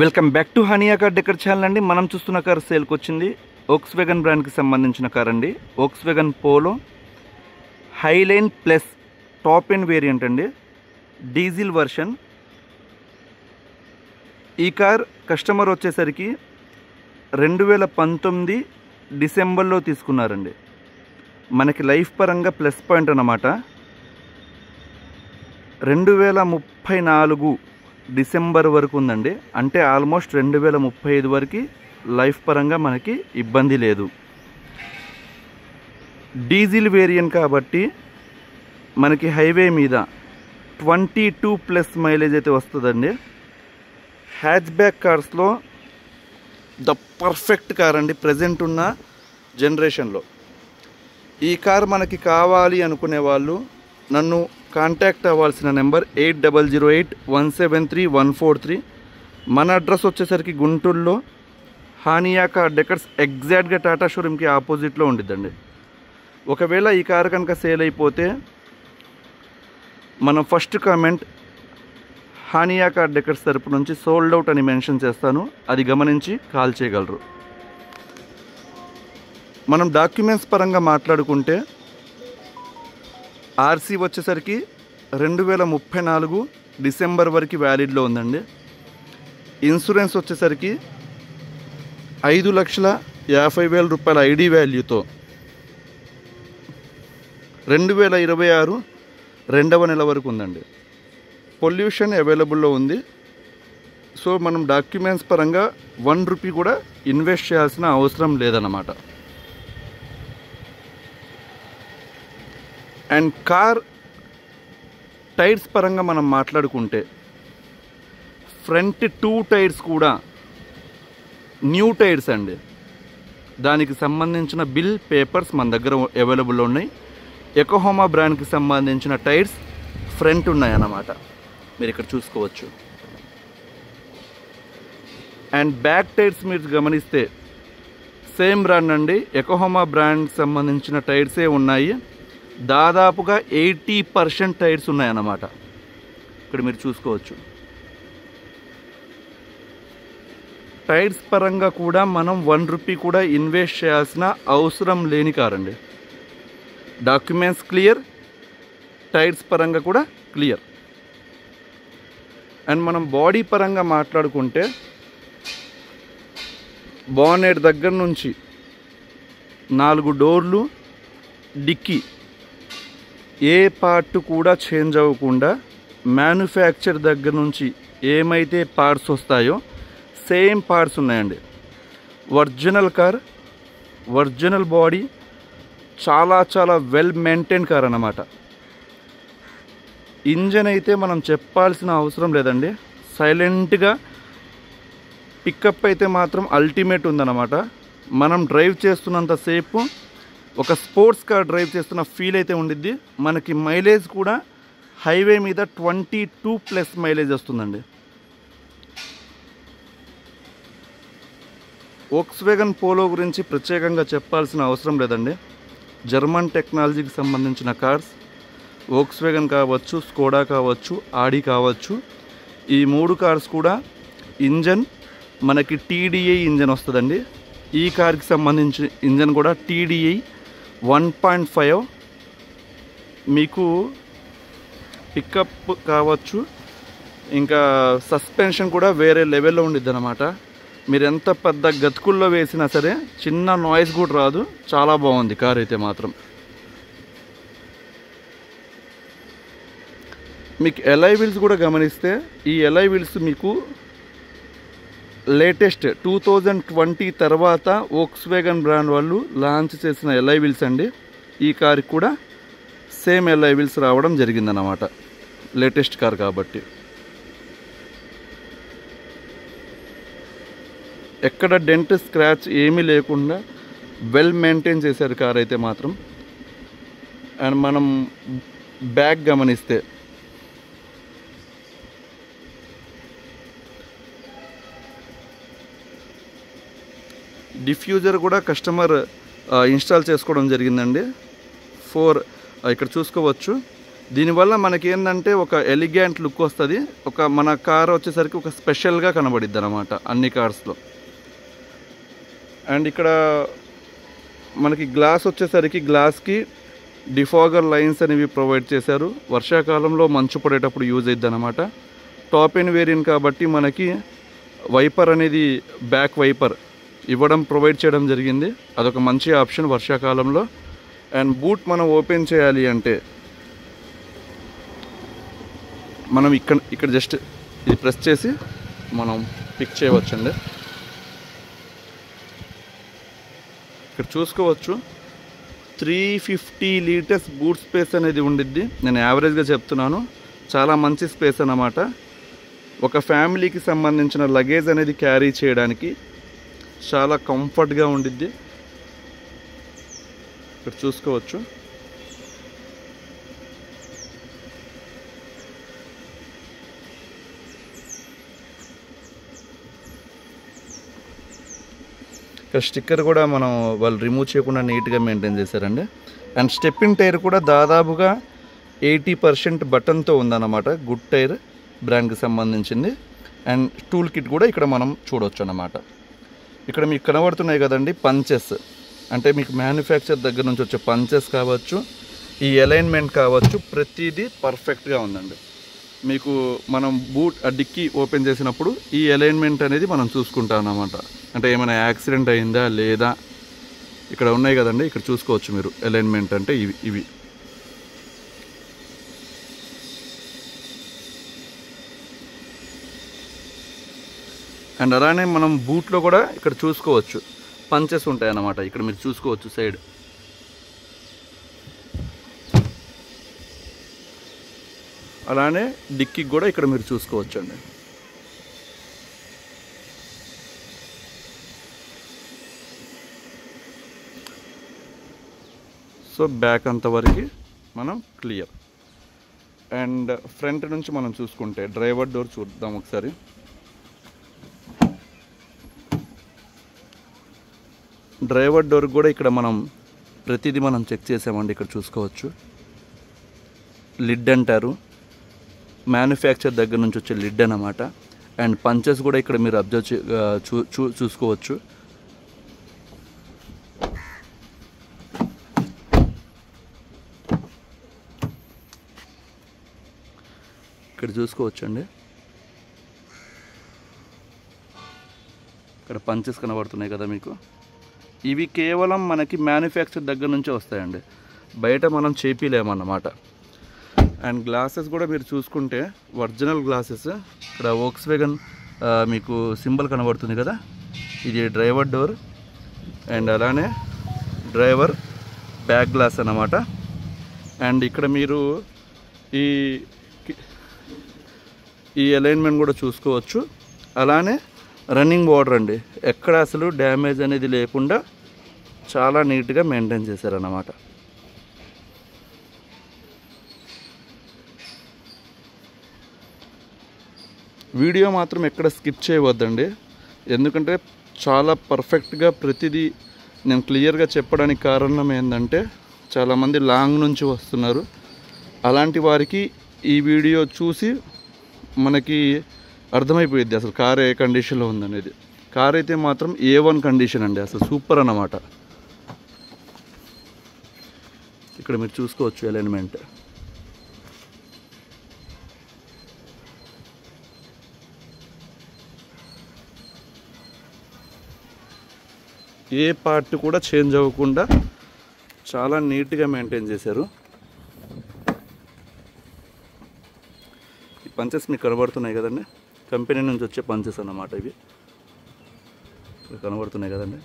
Welcome back to Hania car decor channel అండి. మనం చూస్తున్న కార్ సేల్కి వచ్చింది వోక్స్వేగన్ బ్రాండ్కి సంబంధించిన కార్ అండి. Volkswagen Polo Highline plus top end variant అండి, డీజిల్ వర్షన్. ఈ కార్ కస్టమర్ వచ్చేసరికి 2019 డిసెంబర్లో తీసుకున్నారండి. మనకి లైఫ్ పరంగా ప్లస్ పాయింట్ అన్నమాట. 2034 డిసెంబర్ వరకు ఉందండి. అంటే ఆల్మోస్ట్ 2035 వరకు లైఫ్ పరంగా మనకి ఇబ్బంది లేదు. డీజిల్ వేరియంట్ కాబట్టి మనకి హైవే మీద 22+ మైలేజ్ అయితే వస్తుందండి. హ్యాచ్ బ్యాక్ కార్స్లో ద పర్ఫెక్ట్ కార్ అండి ప్రజెంట్ ఉన్న జనరేషన్లో. ఈ కార్ మనకి కావాలి అనుకునే వాళ్ళు నన్ను కాంటాక్ట్ అవ్వాల్సిన నెంబర్ 8008173143. మన అడ్రస్ వచ్చేసరికి గుంటూరులో హానియా కార్ డెకర్స్ ఎగ్జాక్ట్గా టాటా షోరూమ్కి ఆపోజిట్లో ఉండిద్దండి. ఒకవేళ ఈ కార్ కనుక సేల్ అయిపోతే మనం first comment Hania car decors తరపు నుంచి సోల్డ్ అవుట్ అని మెన్షన్ చేస్తాను, అది గమనించి కాల్ చేయగలరు. మనం డాక్యుమెంట్స్ పరంగా మాట్లాడుకుంటే ఆర్సీ వచ్చేసరికి 2034 డిసెంబర్ వరకు వ్యాలిడ్లో ఉందండి. ఇన్సూరెన్స్ వచ్చేసరికి 5,50,000 రూపాయల ఐడి వాల్యూతో 2026 2వ నెల వరకు ఉందండి. పొల్యూషన్ అవైలబుల్లో ఉంది. సో మనం డాక్యుమెంట్స్ పరంగా 1 రూపీ కూడా ఇన్వెస్ట్ చేయాల్సిన అవసరం లేదన్నమాట. అండ్ కార్ టైర్స్ పరంగా మనం మాట్లాడుకుంటే ఫ్రంట్ 2 టైర్స్ కూడా న్యూ టైర్స్ అండి. దానికి సంబంధించిన బిల్ పేపర్స్ మన దగ్గర అవైలబుల్లో ఉన్నాయి. ఎకోహోమా బ్రాండ్కి సంబంధించిన టైర్స్ ఫ్రంట్ ఉన్నాయన్నమాట, మీరు ఇక్కడ చూసుకోవచ్చు. అండ్ బ్యాక్ టైర్స్ మీరు గమనిస్తే సేమ్ బ్రాండ్ అండి, ఎకోహోమా బ్రాండ్ సంబంధించిన టైర్సే ఉన్నాయి. దాదాపుగా 80% టైర్స్ ఉన్నాయన్నమాట, ఇక్కడ మీరు చూసుకోవచ్చు. టైర్స్ పరంగా కూడా మనం 1 రూపీ కూడా ఇన్వెస్ట్ చేయాల్సిన అవసరం లేని కార్ అండి. డాక్యుమెంట్స్ క్లియర్, టైర్స్ పరంగా కూడా క్లియర్. అండ్ మనం బాడీ పరంగా మాట్లాడుకుంటే బానెట్ దగ్గర నుంచి 4 డోర్లు, డిక్కీ ఏ పార్ట్ కూడా చేంజ్ అవ్వకుండా మ్యానుఫ్యాక్చర్ దగ్గర నుంచి ఏమైతే పార్ట్స్ వస్తాయో సేమ్ పార్ట్స్ ఉన్నాయండి. ఒరిజినల్ కార్, ఒరిజినల్ బాడీ, చాలా చాలా వెల్ మెయింటైన్ కార్ అన్నమాట. ఇంజన్ అయితే మనం చెప్పాల్సిన అవసరం లేదండి, సైలెంట్గా పికప్ అయితే మాత్రం అల్టిమేట్ ఉందన్నమాట. మనం డ్రైవ్ చేస్తున్నంతసేపు ఒక స్పోర్ట్స్ కార్ డ్రైవ్ చేస్తున్న ఫీల్ అయితే ఉండిద్ది. మనకి మైలేజ్ కూడా హైవే మీద 22+ మైలేజ్ వస్తుందండి. వోక్స్వేగన్ పోలో గురించి ప్రత్యేకంగా చెప్పాల్సిన అవసరం లేదండి. జర్మన్ టెక్నాలజీకి సంబంధించిన కార్స్, వోక్స్వేగన్ కావచ్చు, స్కోడా కావచ్చు, ఆడి కావచ్చు, ఈ 3 కార్స్ కూడా ఇంజన్ మనకి TDI ఇంజన్ వస్తుందండి. ఈ కార్కి సంబంధించిన ఇంజన్ కూడా TDI 1.5. మీకు పికప్ కావచ్చు, ఇంకా సస్పెన్షన్ కూడా వేరే లెవెల్లో ఉండిద్ది అనమాట. మీరు ఎంత పెద్ద గతుకుల్లో వేసినా సరే చిన్న నాయిస్ కూడా రాదు. చాలా బాగుంది కార్ అయితే మాత్రం. మీకు ఎలాయ్ వీల్స్ కూడా గమనిస్తే ఈ ఎలాయ్ వీల్స్ మీకు లేటెస్ట్ 2020 తర్వాత వోక్స్వేగన్ బ్రాండ్ వాళ్ళు లాంచ్ చేసిన ఎలాయ్ వీల్స్ అండి. ఈ కార్కి కూడా సేమ్ ఎలాయ్ వీల్స్ రావడం జరిగిందన్నమాట, లేటెస్ట్ కార్ కాబట్టి. ఎక్కడ డెంట్ స్క్రాచ్ ఏమీ లేకుండా వెల్ మెయింటైన్ చేశారు కార్ అయితే మాత్రం. అండ్ మనం బ్యాక్ గమనిస్తే డిఫ్యూజర్ కూడా కస్టమర్ ఇన్స్టాల్ చేసుకోవడం జరిగిందండి. 4 ఇక్కడ చూసుకోవచ్చు. దీనివల్ల మనకి ఏంటంటే ఒక ఎలిగెంట్ లుక్ వస్తుంది, ఒక మన కార్ వచ్చేసరికి ఒక స్పెషల్గా కనబడిద్ది అనమాట అన్ని కార్స్లో. అండ్ ఇక్కడ మనకి గ్లాస్ వచ్చేసరికి గ్లాస్కి డిఫాగర్ లైన్స్ అనేవి ప్రొవైడ్ చేశారు. వర్షాకాలంలో మంచు పడేటప్పుడు యూజ్ అవుతుంది అనమాట. టాప్ ఎండ్ వేరియంట్ కాబట్టి మనకి వైపర్ అనేది బ్యాక్ వైపర్ ఇవ్వడం ప్రొవైడ్ చేయడం జరిగింది. అదొక మంచి ఆప్షన్ వర్షాకాలంలో. అండ్ బూట్ మనం ఓపెన్ చేయాలి అంటే మనం ఇక్కడ జస్ట్ ఇది ప్రెస్ చేసి మనం పిక్ చేయవచ్చండి. ఇక్కడ చూసుకోవచ్చు 350 లీటర్స్ బూట్ స్పేస్ అనేది ఉండిద్ది. నేను యావరేజ్గా చెప్తున్నాను, చాలా మంచి స్పేస్ అన్నమాట. ఒక ఫ్యామిలీకి సంబంధించిన లగేజ్ అనేది క్యారీ చేయడానికి చాలా కంఫర్ట్గా ఉండిద్ది. ఇక్కడ చూసుకోవచ్చు. ఇక్కడ స్టిక్కర్ కూడా మనం వాళ్ళు రిమూవ్ చేయకుండా నీట్గా మెయింటైన్ చేశారండి. అండ్ స్టెప్పింగ్ టైర్ కూడా దాదాపుగా 80% బటన్తో ఉందన్నమాట. గుడ్ టైర్ బ్రాండ్కి సంబంధించింది. అండ్ టూల్ కిట్ కూడా ఇక్కడ మనం చూడవచ్చు అన్నమాట. ఇక్కడ మీకు కనబడుతున్నాయి కదండి పంచెస్, అంటే మీకు మ్యానుఫ్యాక్చర్ దగ్గర నుంచి వచ్చే పంచెస్ కావచ్చు, ఈ అలైన్మెంట్ కావచ్చు, ప్రతిదీ పర్ఫెక్ట్గా ఉందండి. మీకు మనం బూట్ డిక్కీ ఓపెన్ చేసినప్పుడు ఈ అలైన్మెంట్ అనేది మనం చూసుకుంటాం అన్నమాట. అంటే ఏమైనా యాక్సిడెంట్ అయిందా లేదా ఇక్కడ ఉన్నాయి కదండి, ఇక్కడ చూసుకోవచ్చు మీరు. అలైన్మెంట్ అంటే ఇవి అండ్ అలానే మనం బూట్లో కూడా ఇక్కడ చూసుకోవచ్చు పంచెస్ ఉంటాయి అన్నమాట. ఇక్కడ మీరు చూసుకోవచ్చు సైడ్. అలానే డిక్కీకి కూడా ఇక్కడ మీరు చూసుకోవచ్చు అండి. సో బ్యాక్ అంతవరకు మనం క్లియర్. అండ్ ఫ్రంట్ నుంచి మనం చూసుకుంటే డ్రైవర్ డోర్ చూద్దాం ఒకసారి. డ్రైవర్ డోర్ కూడా ఇక్కడ మనం ప్రతిదీ మనం చెక్ చేసామండి. ఇక్కడ చూసుకోవచ్చు లిడ్ అంటారు, మ్యానుఫ్యాక్చర్ దగ్గర నుంచి వచ్చే లిడ్ అన్నమాట. అండ్ పంచెస్ కూడా ఇక్కడ మీరు అబ్జర్వ్ చూసుకోవచ్చు. ఇక్కడ చూసుకోవచ్చండి, ఇక్కడ పంచెస్ కనబడుతున్నాయి కదా మీకు. ఇవి కేవలం మనకి మ్యానుఫ్యాక్చర్ దగ్గర నుంచే వస్తాయండి, బయట మనం చేపిలేమన్నమాట. అండ్ గ్లాసెస్ కూడా మీరు చూసుకుంటే ఒరిజినల్ గ్లాసెస్. ఇక్కడ వోక్స్వేగన్ మీకు సింబల్ కనబడుతుంది కదా, ఇది డ్రైవర్ డోర్. అండ్ అలానే డ్రైవర్ బ్యాక్ గ్లాస్ అన్నమాట. అండ్ ఇక్కడ మీరు ఈ అలైన్మెంట్ కూడా చూసుకోవచ్చు. అలానే రన్నింగ్ వాటర్ అండి, ఎక్కడ అసలు డ్యామేజ్ అనేది లేకుండా చాలా నీట్గా మెయింటైన్ చేశారన్నమాట. వీడియో మాత్రం ఎక్కడ స్కిప్ చేయవద్దండి, ఎందుకంటే చాలా పర్ఫెక్ట్గా ప్రతిదీ నేను క్లియర్గా చెప్పడానికి కారణం ఏంటంటే చాలామంది లాంగ్ నుంచి వస్తున్నారు. అలాంటి వారికి ఈ వీడియో చూసి మనకి అర్థమైపోయింది అసలు కార్ ఏ కండిషన్లో ఉందనేది. కార్ అయితే మాత్రం A1 కండిషన్ అండి, అసలు సూపర్ అన్నమాట. ఇక్కడ మీరు చూసుకోవచ్చు అలైన్మెంట్. ఏ పార్ట్ కూడా చేంజ్ అవ్వకుండా చాలా నీట్గా మెయింటైన్ చేశారు. ఈ పంచెస్ మీకు కనబడుతున్నాయి కదండి, కంపెనీ నుంచి వచ్చే పంచెస్ అన్నమాట. ఇవి కనబడుతున్నాయి కదండి.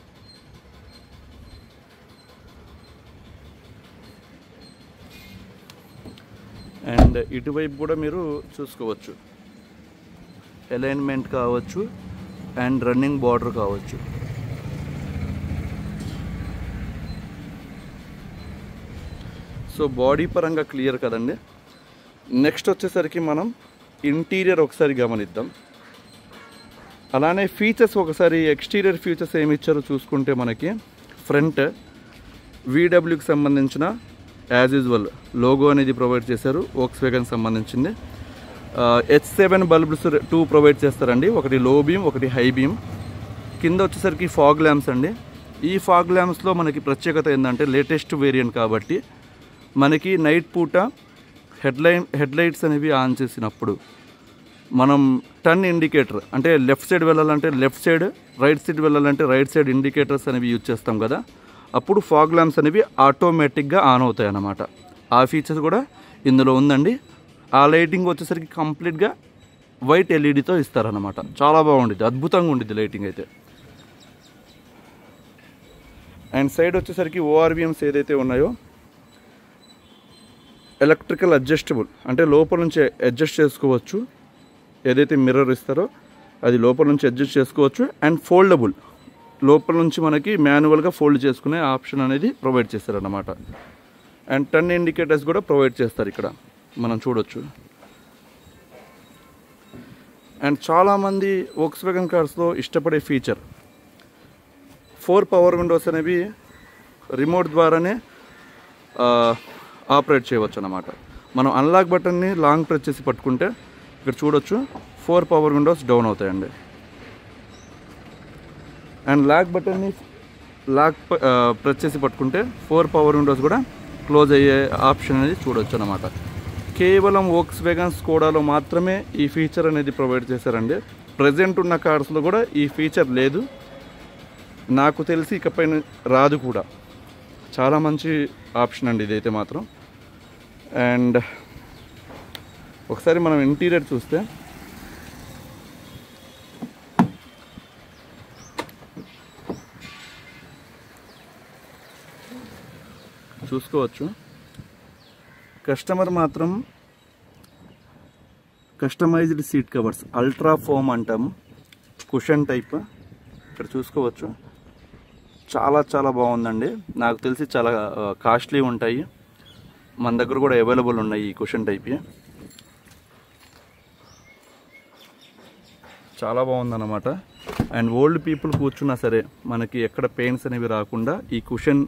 అండ్ ఇటువైపు కూడా మీరు చూసుకోవచ్చు అలైన్మెంట్ కావచ్చు అండ్ రన్నింగ్ బార్డర్ కావచ్చు. సో బాడీ పరంగా క్లియర్ కదండి. నెక్స్ట్ వచ్చేసరికి మనం ఇంటీరియర్ ఒకసారి గమనిద్దాం. అలానే ఫీచర్స్ ఒకసారి ఎక్స్టీరియర్ ఫీచర్స్ ఏమి ఇచ్చారో చూసుకుంటే మనకి ఫ్రంట్ VWకి సంబంధించిన యాజ్ యూజువల్ లోగో అనేది ప్రొవైడ్ చేశారు, వోక్స్వేగన్ సంబంధించింది. H7 బల్బ్స్ 2 ప్రొవైడ్ చేస్తారండి, ఒకటి లో బీమ్ ఒకటి హై బీమ్. కింద వచ్చేసరికి ఫాగ్ ల్యాంప్స్ అండి. ఈ ఫాగ్ ల్యాంప్స్లో మనకి ప్రత్యేకత ఏంటంటే లేటెస్ట్ వేరియంట్ కాబట్టి మనకి నైట్ పూట హెడ్లైట్స్ అనేవి ఆన్ చేసినప్పుడు మనం టర్న్ ఇండికేటర్ అంటే లెఫ్ట్ సైడ్ వెళ్ళాలంటే లెఫ్ట్ సైడ్, రైట్ సైడ్ వెళ్ళాలంటే రైట్ సైడ్ ఇండికేటర్స్ అనేవి యూజ్ చేస్తాం కదా, అప్పుడు ఫాగ్ ల్యాంప్స్ అనేవి ఆటోమేటిక్గా ఆన్ అవుతాయి అన్నమాట. ఆ ఫీచర్స్ కూడా ఇందులో ఉందండి. ఆ లైటింగ్ వచ్చేసరికి కంప్లీట్గా వైట్ ఎల్ఈడితో ఇస్తారనమాట. చాలా బాగుండిద్ది, అద్భుతంగా ఉండిద్ది లైటింగ్ అయితే. అండ్ సైడ్ వచ్చేసరికి ఓఆర్విఎమ్స్ ఏదైతే ఉన్నాయో ఎలక్ట్రికల్ అడ్జస్టబుల్, అంటే లోపల నుంచి అడ్జస్ట్ చేసుకోవచ్చు. ఏదైతే మిర్రర్ ఇస్తారో అది లోపల నుంచి అడ్జస్ట్ చేసుకోవచ్చు. అండ్ ఫోల్డబుల్, లోపల నుంచి మనకి మాన్యువల్గా ఫోల్డ్ చేసుకునే ఆప్షన్ అనేది ప్రొవైడ్ చేస్తారన్నమాట. అండ్ టర్న్ ఇండికేటర్స్ కూడా ప్రొవైడ్ చేస్తారు, ఇక్కడ మనం చూడొచ్చు. అండ్ చాలామంది వోక్స్వేగన్ కార్స్లో ఇష్టపడే ఫీచర్ 4 పవర్ విండోస్ అనేవి రిమోట్ ద్వారానే ఆపరేట్ చేయవచ్చు అన్నమాట. మనం అన్లాక్ బటన్ని లాంగ్ ప్రెస్ చేసి పట్టుకుంటే ఇక్కడ చూడొచ్చు 4 పవర్ విండోస్ డౌన్ అవుతాయండి. అండ్ లాక్ బటన్ని ప్రెస్ చేసి పట్టుకుంటే 4 పవర్ విండోస్ కూడా క్లోజ్ అయ్యే ఆప్షన్ అనేది చూడొచ్చు అన్నమాట. కేవలం వోక్స్వేగన్ స్కోడాలో మాత్రమే ఈ ఫీచర్ అనేది ప్రొవైడ్ చేశారండి. ప్రజెంట్ ఉన్న కార్స్లో కూడా ఈ ఫీచర్ లేదు, నాకు తెలిసి ఇకపైన రాదు కూడా. చాలా మంచి ఆప్షన్ అండి ఇదైతే మాత్రం. అండ్ ఒకసారి మనం ఇంటీరియర్ చూస్తే చూసుకోవచ్చు, కస్టమర్ మాత్రం customized seat covers ultra foam అంటాము, కుషన్ టైప్. ఇక్కడ చూసుకోవచ్చు, చాలా చాలా బాగుందండి. నాకు తెలిసి చాలా కాస్ట్లీ ఉంటాయి, మన దగ్గర కూడా అవైలబుల్ ఉన్నాయి ఈ కుషన్ టైప్. చాలా బాగుందన్నమాట. అండ్ ఓల్డ్ పీపుల్ కూర్చున్నా సరే మనకి ఎక్కడ పెయిన్స్ అనేవి రాకుండా ఈ కుషన్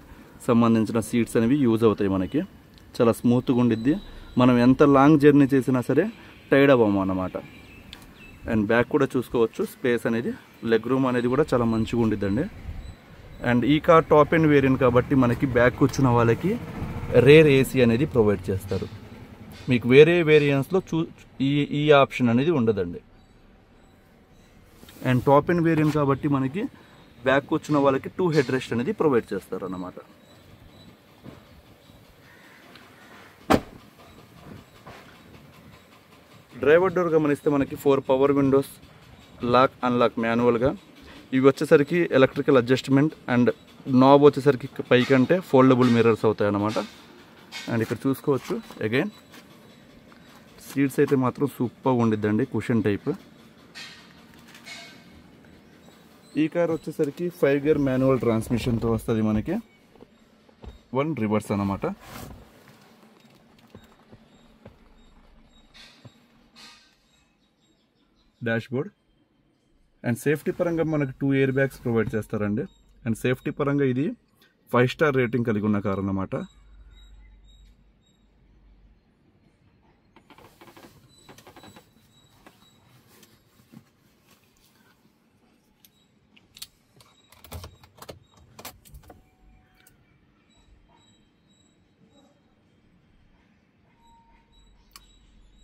సంబంధించిన సీట్స్ అనేవి యూజ్ అవుతాయి మనకి. చాలా స్మూత్గా ఉండిద్ది, మనం ఎంత లాంగ్ జర్నీ చేసినా సరే టైర్డ్ అవ్వము అన్నమాట. అండ్ బ్యాక్ కూడా చూసుకోవచ్చు, స్పేస్ అనేది, లెగ్ రూమ్ అనేది కూడా చాలా మంచిగా ఉండిద్దండి. అండ్ ఈ కార్ టాప్ ఎండ్ వేరియంట్ కాబట్టి మనకి బ్యాక్ కూర్చున్న వాళ్ళకి రేర్ ఏసీ అనేది ప్రొవైడ్ చేస్తారు. మీకు వేరే వేరియంట్స్లో ఈ ఆప్షన్ అనేది ఉండదండి. అండ్ టాప్ ఎండ్ వేరియంట్ కాబట్టి మనకి బ్యాక్ కూర్చున్న వాళ్ళకి 2 హెడ్ రెస్ట్ అనేది ప్రొవైడ్ చేస్తారు అన్నమాట. డ్రైవర్ డోర్ గమనిస్తే మనకి 4 పవర్ విండోస్, లాక్ అన్లాక్ మాన్యువల్గా. ఇవి వచ్చేసరికి ఎలక్ట్రికల్ అడ్జస్ట్మెంట్ అండ్ నాబ్ వచ్చేసరికి పైకంటే ఫోల్డబుల్ మిర్రర్స్ అవుతాయి అన్నమాట. అండ్ ఇక్కడ చూసుకోవచ్చు అగైన్ సీట్స్ అయితే మాత్రం సూపర్గా ఉండిద్దండి, కుషన్ టైప్. ఈ కార్ వచ్చేసరికి 5 గేర్ మాన్యువల్ ట్రాన్స్మిషన్తో వస్తుంది మనకి, 1 రివర్స్ అన్నమాట. డాష్ బోర్డ్ అండ్ సేఫ్టీ పరంగా మనకు 2 ఎయిర్ బ్యాగ్స్ ప్రొవైడ్ చేస్తారండి. అండ్ సేఫ్టీ పరంగా ఇది 5 స్టార్ రేటింగ్ కలిగి ఉన్న కార్ అన్నమాట.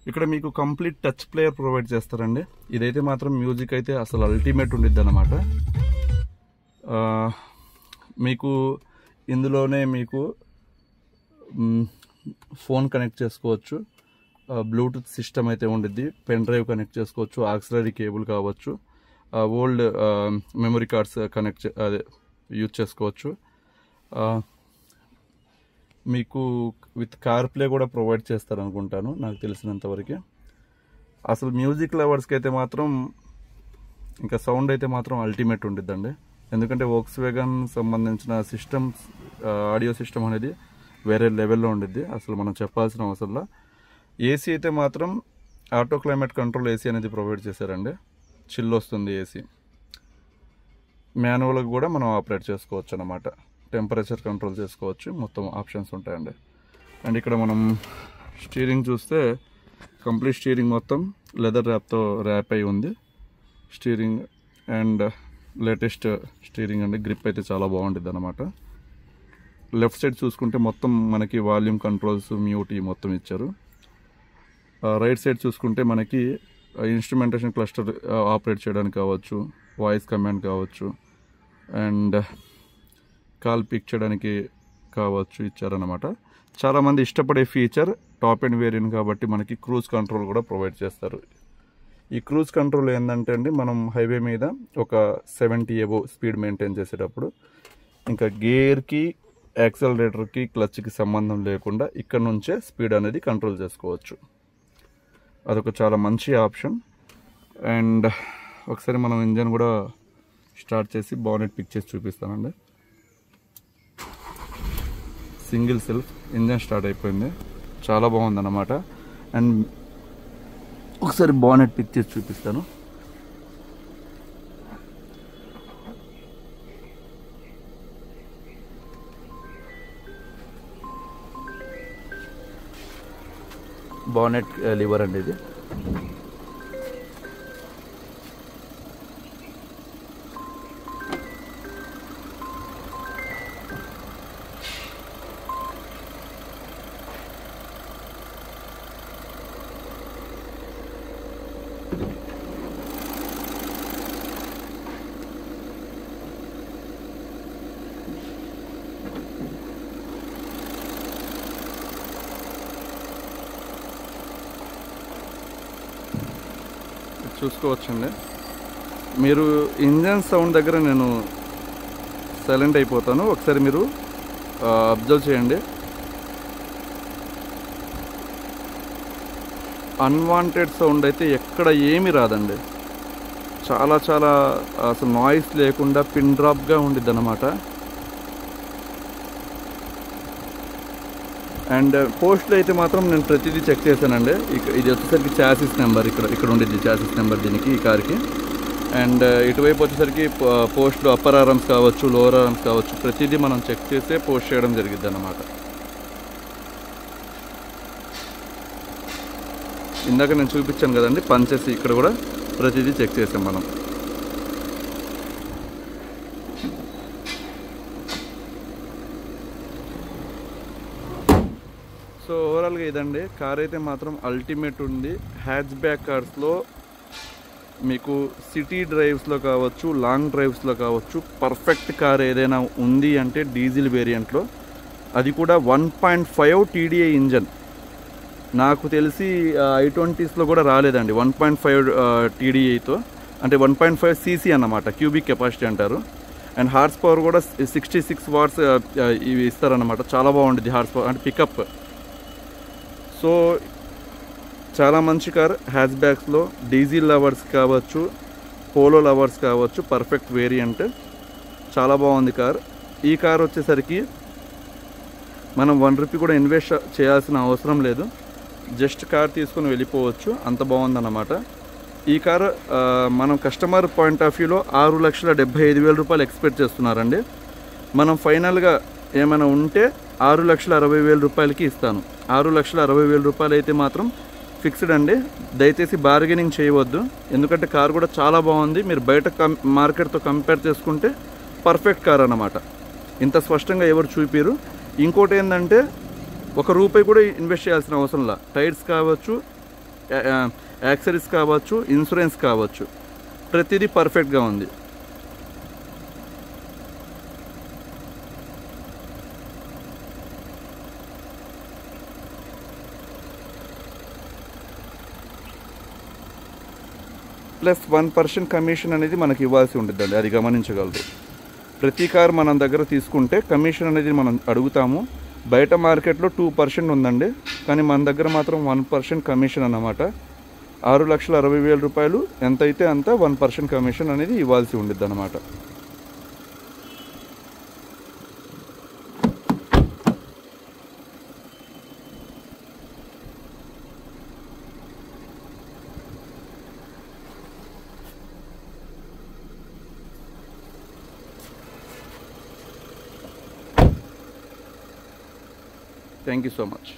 ఇక్కడ మీకు కంప్లీట్ టచ్ ప్లేయర్ ప్రొవైడ్ చేస్తారండి. ఇదైతే మాత్రం మ్యూజిక్ అయితే అసలు అల్టిమేట్ ఉండిద్ది అన్నమాట. మీకు ఇందులోనే మీకు ఫోన్ కనెక్ట్ చేసుకోవచ్చు, బ్లూటూత్ సిస్టమ్ అయితే ఉండిద్ది, పెన్ డ్రైవ్ కనెక్ట్ చేసుకోవచ్చు, ఆక్సిలరీ కేబుల్ కావచ్చు, ఓల్డ్ మెమరీ కార్డ్స్ కనెక్ట్ అదే యూజ్ చేసుకోవచ్చు. మీకు విత్ కార్ ప్లే కూడా ప్రొవైడ్ చేస్తారు అనుకుంటాను నాకు తెలిసినంతవరకు. అసలు మ్యూజిక్ లవర్స్కి అయితే మాత్రం ఇంకా సౌండ్ అయితే మాత్రం అల్టిమేట్ ఉండిద్దండి. ఎందుకంటే వోక్స్వేగన్ సంబంధించిన సిస్టమ్స్, ఆడియో సిస్టమ్ అనేది వేరే లెవెల్లో ఉండిద్ది, అసలు మనం చెప్పాల్సిన అవసరంలా. ఏసీ అయితే మాత్రం ఆటో క్లైమేట్ కంట్రోల్ ఏసీ అనేది ప్రొవైడ్ చేశారండి, చిల్ వస్తుంది ఏసీ. మాన్యువల్గా కూడా మనం ఆపరేట్ చేసుకోవచ్చు అన్నమాట, టెంపరేచర్ కంట్రోల్ చేసుకోవచ్చు, మొత్తం ఆప్షన్స్ ఉంటాయండి. అండ్ ఇక్కడ మనం స్టీరింగ్ చూస్తే కంప్లీట్ స్టీరింగ్ మొత్తం లెదర్ ర్యాప్తో ర్యాప్ అయి ఉంది స్టీరింగ్. అండ్ లేటెస్ట్ స్టీరింగ్ అండి, గ్రిప్ అయితే చాలా బాగుంటుంది అనమాట. లెఫ్ట్ సైడ్ చూసుకుంటే మొత్తం మనకి వాల్యూమ్ కంట్రోల్స్, మ్యూట్ మొత్తం ఇచ్చారు. రైట్ సైడ్ చూసుకుంటే మనకి ఇన్స్ట్రుమెంటేషన్ క్లస్టర్ ఆపరేట్ చేయడానికి కావచ్చు, వాయిస్ కమాండ్ కావచ్చు, అండ్ కాల్ పిక్ చేయడానికి కావచ్చు ఇచ్చారనమాట. చాలామంది ఇష్టపడే ఫీచర్ టాప్ అండ్ వేరియంట్ కాబట్టి మనకి క్రూజ్ కంట్రోల్ కూడా ప్రొవైడ్ చేస్తారు. ఈ క్రూజ్ కంట్రోల్ ఏంటంటే అండి, మనం హైవే మీద ఒక 70 అబోవ్ స్పీడ్ మెయింటైన్ చేసేటప్పుడు ఇంకా గేర్కి, యాక్సలరేటర్కి, క్లచ్కి సంబంధం లేకుండా ఇక్కడ నుంచే స్పీడ్ అనేది కంట్రోల్ చేసుకోవచ్చు. అదొక చాలా మంచి ఆప్షన్. అండ్ ఒకసారి మనం ఇంజన్ కూడా స్టార్ట్ చేసి బానెట్ పిక్ చేసి చూపిస్తానండి. సింగిల్ సెల్ఫ్ ఇంజన్ స్టార్ట్ అయిపోయింది, చాలా బాగుందన్నమాట. అండ్ ఒకసారి బానెట్ పిక్ చేసి చూపిస్తాను. బానెట్ లివర్ అండి ఇది. చూసుకోవచ్చండి మీరు. ఇంజన్ సౌండ్ దగ్గర నేను సైలెంట్ అయిపోతాను, ఒకసారి మీరు అబ్జర్వ్ చేయండి. అన్వాంటెడ్ సౌండ్ అయితే ఎక్కడ ఏమీ రాదండి. చాలా చాలా అసలు నాయిస్ లేకుండా పిన్ డ్రాప్గా ఉండిద్ది అన్నమాట. అండ్ పోస్ట్లో అయితే మాత్రం నేను ప్రతిదీ చెక్ చేశానండి. ఇది వచ్చేసరికి చాసిస్ నెంబర్, ఇక్కడ ఉండిద్ది చాసిస్ నెంబర్ దీనికి, ఈ కార్కి. అండ్ ఇటువైపు వచ్చేసరికి పోస్ట్లో అప్పర్ ఆర్మ్స్ కావచ్చు, లోవర్ ఆర్మ్స్ కావచ్చు, ప్రతిదీ మనం చెక్ చేసే పోస్ట్ చేయడం జరిగిద్ది అన్నమాట. ఇందాక నేను చూపించాను కదండి పంచెస్, ఇక్కడ కూడా ప్రతిదీ చెక్ చేసాం మనం. సో ఓవరాల్గా ఇదండి, కార్ అయితే మాత్రం అల్టిమేట్ ఉంది. హ్యాచ్ బ్యాక్ కార్స్లో మీకు సిటీ డ్రైవ్స్లో కావచ్చు, లాంగ్ డ్రైవ్స్లో కావచ్చు, పర్ఫెక్ట్ కార్ ఏదైనా ఉంది అంటే డీజిల్ వేరియంట్లో, అది కూడా 1.5 TDI ఇంజన్. నాకు తెలిసి i20స్లో కూడా రాలేదండి 1.5 TDIతో, అంటే 1.5 cc అన్నమాట, క్యూబిక్ కెపాసిటీ అంటారు. అండ్ హార్స్ పవర్ కూడా 66 వాట్స్ ఇవి ఇస్తారన్నమాట. చాలా బాగుంటుంది హార్స్ పవర్, అంటే పికప్. సో చాలా మంచి కార్. హ్యాచ్ బ్యాక్స్లో డీజిల్ లవర్స్ కావచ్చు, పోలో లవర్స్ కావచ్చు, పర్ఫెక్ట్ వేరియంట్, చాలా బాగుంది కార్. ఈ కార్ వచ్చేసరికి మనం 1 రూపీ కూడా ఇన్వెస్ట్ చేయాల్సిన అవసరం లేదు, జస్ట్ కార్ తీసుకొని వెళ్ళిపోవచ్చు, అంత బాగుందన్నమాట. ఈ కార్ మనం కస్టమర్ పాయింట్ ఆఫ్ వ్యూలో 6,75,000 రూపాయలు ఎక్స్పెక్ట్ చేస్తున్నారండి. మనం ఫైనల్గా ఏమైనా ఉంటే 6,60,000 రూపాయలకి ఇస్తాను. 6,60,000 రూపాయలు అయితే మాత్రం ఫిక్స్డ్ అండి. దయచేసి బార్గెనింగ్ చేయవద్దు, ఎందుకంటే కార్ కూడా చాలా బాగుంది. మీరు బయట మార్కెట్తో కంపేర్ చేసుకుంటే పర్ఫెక్ట్ కార్ అన్నమాట. ఇంత స్పష్టంగా ఎవరు చూపిరు. ఇంకోటి ఏంటంటే ₹1 కూడా ఇన్వెస్ట్ చేయాల్సిన అవసరం లేదు. టైర్స్ కావచ్చు, యాక్సరీస్ కావచ్చు, ఇన్సూరెన్స్ కావచ్చు, ప్రతిదీ పర్ఫెక్ట్గా ఉంది. ప్లస్ 1% కమిషన్ అనేది మనకి ఇవ్వాల్సి ఉంటుందండి, అది గమనించగలరు. ప్రతి కార్ మనం దగ్గర తీసుకుంటే కమిషన్ అనేది మనం అడుగుతాము. బయట మార్కెట్లో 2% ఉందండి, కానీ మన దగ్గర మాత్రం 1% కమిషన్ అన్నమాట. 6,60,000 రూపాయలు ఎంతైతే అంత 1% కమిషన్ అనేది ఇవ్వాల్సి ఉండిద్ది అన్నమాట. Thank you so much.